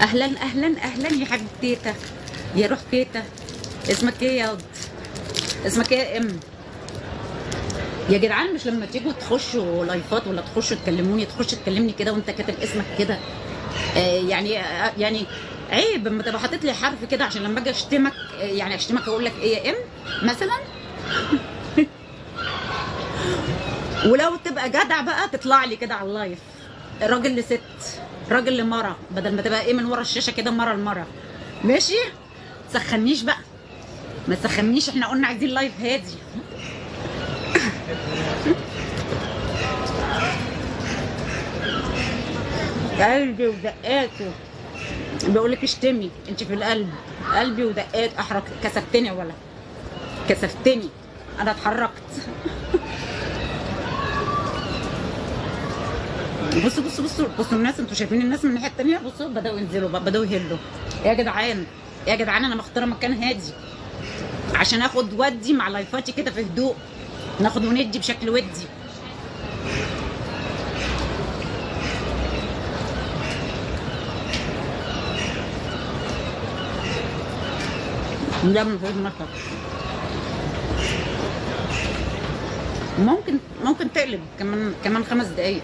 اهلا اهلا اهلا يا حبيبه تيتا، يا روح تيتا. اسمك ايه يا واد؟ اسمك ايه يا يا جدعان؟ مش لما تيجوا تخشوا لايفات ولا تخشوا تكلموني تخش تكلمني كده وانت كاتب اسمك كده؟ يعني عيب اما تبقى حاطط لي حرف كده عشان لما اجي اشتمك، يعني اشتمك اقول لك ايه يا مثلا. ولو تبقى جدع بقى تطلع لي كده على اللايف، راجل لست، راجل لمرة، بدل ما تبقى من ورا الشاشه كده مره لمره. ماشي؟ تسخنيش بقى، ما تسخنيش، احنا قلنا عايزين لايف هادي. قلبي ودقاته بيقول لك اشتمي، انت في القلب. قلبي ودقات احرق. كسفتني ولا كسفتني؟ انا اتحركت. بصوا بصوا بصوا بصوا الناس، انتوا شايفين الناس من الناحيه الثانيه؟ بصوا بداوا ينزلوا بقى، بداوا يهلوا. يا جدعان يا جدعان، انا مختاره مكان هادي عشان اخد ودي مع لايفاتي كده في هدوء، ناخد وندي بشكل ودي. لا من غير مطر. ممكن تقلب كمان 5 دقايق.